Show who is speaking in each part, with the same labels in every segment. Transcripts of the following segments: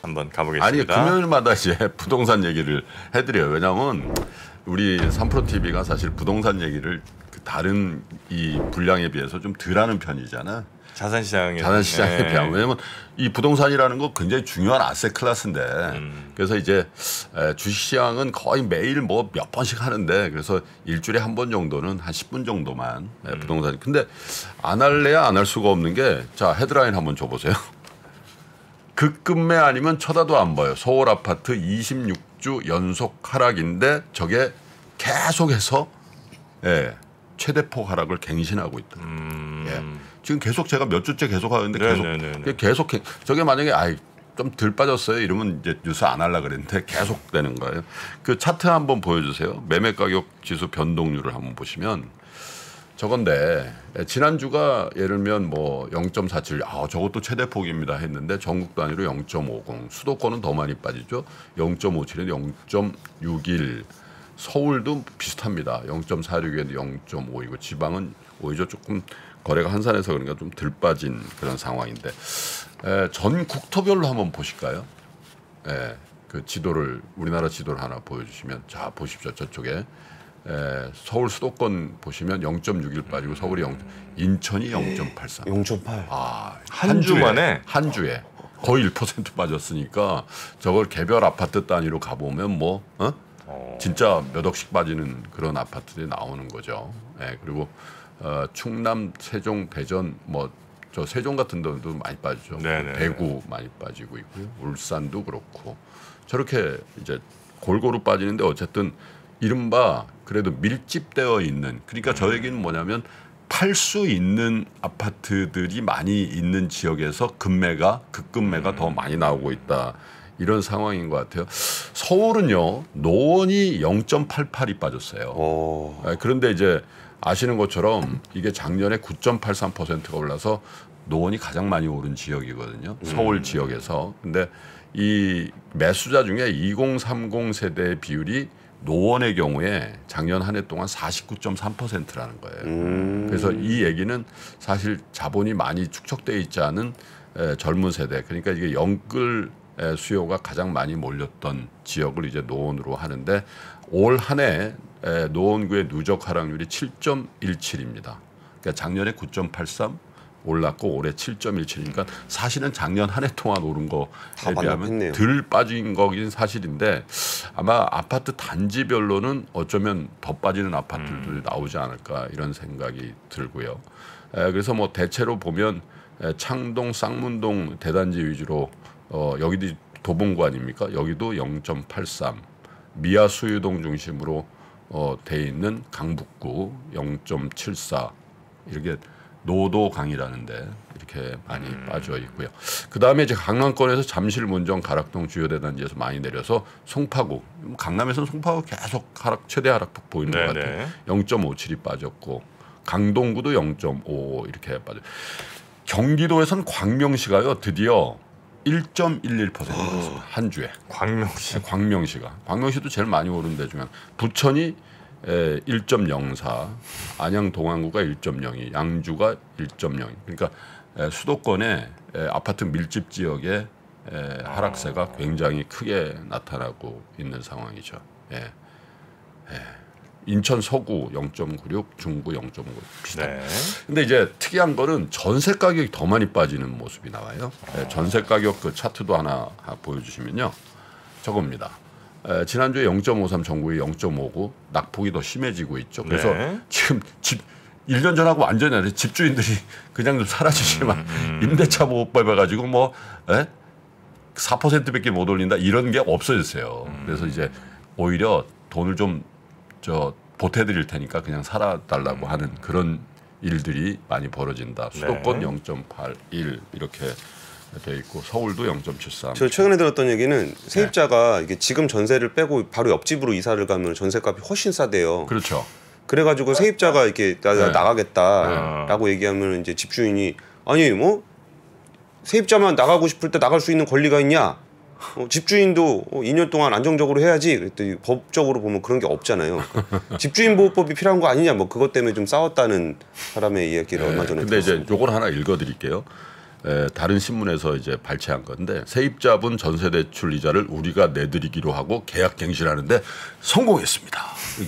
Speaker 1: 한번 가보겠습니다.
Speaker 2: 아니 금요일마다 이제 부동산 얘기를 해드려요. 왜냐하면 우리 3프로 TV가 사실 부동산 얘기를 다른 이 분량에 비해서 좀 덜하는 편이잖아. 자산시장에 비하면. 왜냐면 이 부동산이라는 거 굉장히 중요한 아세 클래스인데 그래서 이제 주식시장은 거의 매일 뭐 몇 번씩 하는데 그래서 일주일에 한 번 정도는 한 10분 정도만 부동산. 근데 안 할래야 안 할 수가 없는 게 자 헤드라인 한번 줘보세요. 급급매 아니면 쳐다도 안 봐요. 서울 아파트 26주 연속 하락인데 저게 계속해서 최대폭 하락을 갱신하고 있다. 지금 계속 제가 몇 주째 계속 하는데 계속 저게 만약에 좀 덜 빠졌어요 이러면 이제 뉴스 안 하려고 그랬는데 계속 되는 거예요. 그 차트 한번 보여주세요. 매매 가격 지수 변동률을 한번 보시면 저건데 지난주가 예를 들면 뭐 0.47 저것도 최대폭입니다 했는데 전국 단위로 0.50 수도권은 더 많이 빠지죠. 0.57에 0.61 서울도 비슷합니다. 0.46에도 0.5이고 지방은 오히려 조금 거래가 한산해서 그러니까 좀 덜 빠진 그런 상황인데 전 국토별로 한번 보실까요? 그 지도를 우리나라 지도를 하나 보여주시면 자 보십시오. 저쪽에 서울 수도권 보시면 0.61 빠지고 서울이 인천이 0.83.
Speaker 1: 0.8.
Speaker 2: 한 주 만에 한 주에 거의 1% 빠졌으니까 저걸 개별 아파트 단위로 가보면 진짜 몇 억씩 빠지는 그런 아파트들이 나오는 거죠. 그리고 충남, 세종, 대전 저 세종 같은 데도 많이 빠지죠. 대구 많이 빠지고 있고요. 울산도 그렇고 저렇게 이제 골고루 빠지는데 어쨌든 이른바 그래도 밀집되어 있는 그러니까 저 얘기는 뭐냐면 팔 수 있는 아파트들이 많이 있는 지역에서 급급매가 더 많이 나오고 있다. 이런 상황인 것 같아요. 서울은요. 노원이 0.88이 빠졌어요. 그런데 이제 아시는 것처럼 이게 작년에 9.83%가 올라서 노원이 가장 많이 오른 지역이거든요. 서울 지역에서. 근데 이 매수자 중에 2030 세대의 비율이 노원의 경우에 작년 한 해 동안 49.3%라는 거예요. 그래서 이 얘기는 사실 자본이 많이 축적돼 있지 않은 젊은 세대. 그러니까 이게 영끌 수요가 가장 많이 몰렸던 지역을 이제 노원으로 하는데 올 한 해 노원구의 누적 하락률이 7.17입니다. 그러니까 작년에 9.83 올랐고 올해 7.17이니까 사실은 작년 한 해 동안 오른 거에 비하면 덜 빠진 거긴 사실인데 아마 아파트 단지별로는 어쩌면 더 빠지는 아파트들이 나오지 않을까 이런 생각이 들고요. 그래서 뭐 대체로 보면 창동, 쌍문동 대단지 위주로 여기도 도봉구 아닙니까? 여기도 0.83 미아 수유동 중심으로 돼 있는 강북구 0.74 이렇게 노도강이라는데 이렇게 많이 빠져 있고요. 그 다음에 이제 강남권에서 잠실, 문정, 가락동 주요 대단지에서 많이 내려서 송파구 강남에서는 송파구 계속 최대 하락폭 보이는 것 같아요. 0.57이 빠졌고 강동구도 0.55 이렇게 빠져. 경기도에서는 광명시가요 드디어 1.11% 한 주에. 광명시도 제일 많이 오른 데 중에 부천이 1.04, 안양 동안구가 1.02, 양주가 1.02. 그러니까 수도권의 아파트 밀집 지역의 하락세가 굉장히 크게 나타나고 있는 상황이죠. 인천 서구 0.96, 중구 0.5 비슷합니다. 근데 이제 특이한 거는 전세 가격이 더 많이 빠지는 모습이 나와요. 전세 가격 그 차트도 하나 보여주시면요. 저겁니다. 지난주에 0.53 전국이 0.59 낙폭이 더 심해지고 있죠. 그래서 지금 1년 전하고 완전히 다르죠. 집주인들이 그냥 좀 사라지지만 임대차 보호법 해가지고 4%밖에 못 올린다 이런 게 없어졌어요. 그래서 이제 오히려 돈을 좀 보태드릴 테니까 그냥 살아달라고 하는 그런 일들이 많이 벌어진다. 수도권 0.81 이렇게 돼 있고 서울도 0.73.
Speaker 3: 저 최근에 들었던 얘기는 세입자가 이게 지금 전세를 빼고 바로 옆집으로 이사를 가면 전세값이 훨씬 싸대요.
Speaker 2: 그렇죠.
Speaker 3: 그래가지고 세입자가 이렇게 나가겠다라고 얘기하면 이제 집주인이 아니 세입자만 나가고 싶을 때 나갈 수 있는 권리가 있냐? 집주인도 2년 동안 안정적으로 해야지. 그랬더니 법적으로 보면 그런 게 없잖아요. 집주인 보호법이 필요한 거 아니냐? 그것 때문에 좀 싸웠다는 사람의 이야기를 얼마 전에
Speaker 2: 근데
Speaker 3: 들었습니다.
Speaker 2: 이제 요걸 하나 읽어드릴게요. 다른 신문에서 이제 발췌한 건데 세입자분 전세대출 이자를 우리가 내드리기로 하고 계약 갱신하는데 성공했습니다.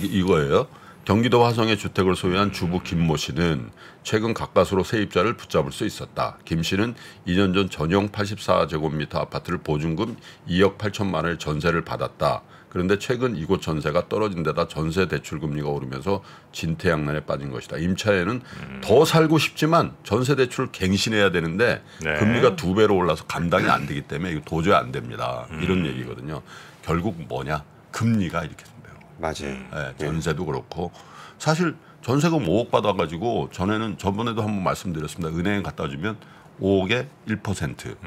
Speaker 2: 이거예요. 경기도 화성에 주택을 소유한 주부 김모 씨는 최근 가까스로 세입자를 붙잡을 수 있었다. 김 씨는 2년 전 전용 84제곱미터 아파트를 보증금 2억 8천만 원의 전세를 받았다. 그런데 최근 이곳 전세가 떨어진 데다 전세 대출 금리가 오르면서 진퇴양난에 빠진 것이다. 임차에는 더 살고 싶지만 전세 대출을 갱신해야 되는데
Speaker 1: 네.
Speaker 2: 금리가 2배로 올라서 감당이 안 되기 때문에 이거 도저히 안 됩니다. 이런 얘기거든요. 결국 뭐냐? 금리가 이렇게 된대요.
Speaker 3: 맞아요.
Speaker 2: 네, 전세도 그렇고 사실 전세금 5억 받아가지고 저번에도 한번 말씀드렸습니다. 은행에 갖다 주면 5억에 1%,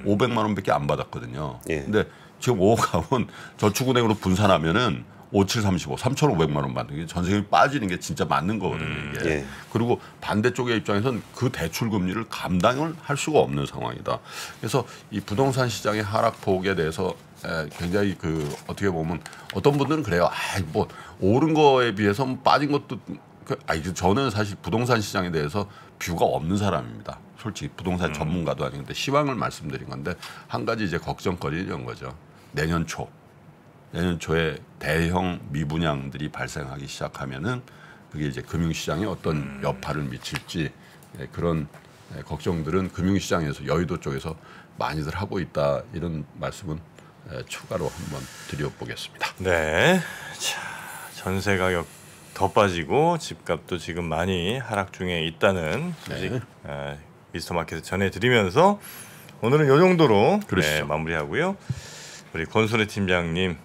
Speaker 2: 500만 원밖에 안 받았거든요.
Speaker 3: 예.
Speaker 2: 근데 지금 5억 하면 저축은행으로 분산하면은 5735, 3,500만 원 받는 게 전세금이 빠지는 게 진짜 맞는 거거든요. 이게.
Speaker 3: 예.
Speaker 2: 그리고 반대쪽의 입장에선 그 대출 금리를 감당을 할 수가 없는 상황이다. 그래서 이 부동산 시장의 하락폭에 대해서 굉장히 어떻게 보면 어떤 분들은 그래요. 뭐 오른 거에 비해서 빠진 것도 저는 사실 부동산 시장에 대해서 뷰가 없는 사람입니다. 솔직히 부동산 전문가도 아닌데 시황을 말씀드린 건데 한 가지 이제 걱정거리는 이런 거죠. 내년 초에 대형 미분양들이 발생하기 시작하면은 그게 이제 금융시장에 어떤 여파를 미칠지 그런 걱정들은 금융시장에서 여의도 쪽에서 많이들 하고 있다 이런 말씀은 추가로 한번 드려보겠습니다.
Speaker 1: 네, 자, 전세 가격 더 빠지고 집값도 지금 많이 하락 중에 있다는 소식 미스터마켓에 전해드리면서 오늘은 이 정도로 마무리하고요. 우리 권순애 팀장님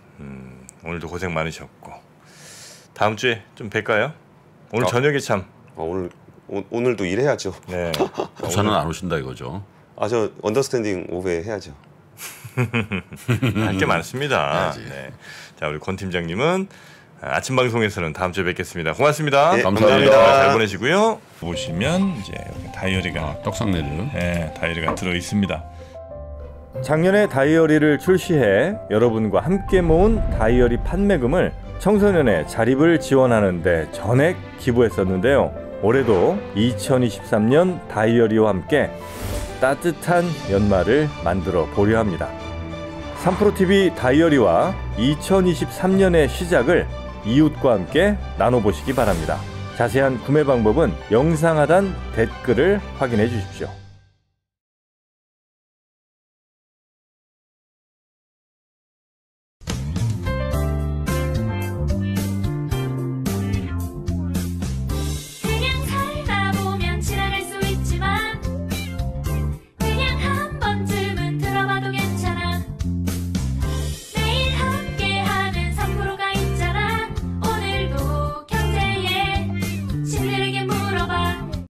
Speaker 1: 오늘도 고생 많으셨고 다음 주에 좀 뵐까요? 오늘 저녁에 참
Speaker 3: 오늘도 일해야죠.
Speaker 1: 네.
Speaker 2: 부산은 안 오신다 이거죠?
Speaker 3: 저 언더스탠딩 오베 해야죠.
Speaker 1: 할 게 많습니다. 네. 자, 우리 권 팀장님은 아침 방송에서는 다음 주에 뵙겠습니다. 고맙습니다.
Speaker 3: 네,
Speaker 2: 감사합니다.
Speaker 1: 잘 보내시고요. 보시면 이제 다이어리가
Speaker 2: 떡상내리는
Speaker 1: 다이어리가 들어 있습니다. 작년에 다이어리를 출시해 여러분과 함께 모은 다이어리 판매금을 청소년의 자립을 지원하는 데 전액 기부했었는데요. 올해도 2023년 다이어리와 함께 따뜻한 연말을 만들어 보려 합니다. 3프로TV 다이어리와 2023년의 시작을 이웃과 함께 나눠보시기 바랍니다. 자세한 구매 방법은 영상 하단 댓글을 확인해 주십시오.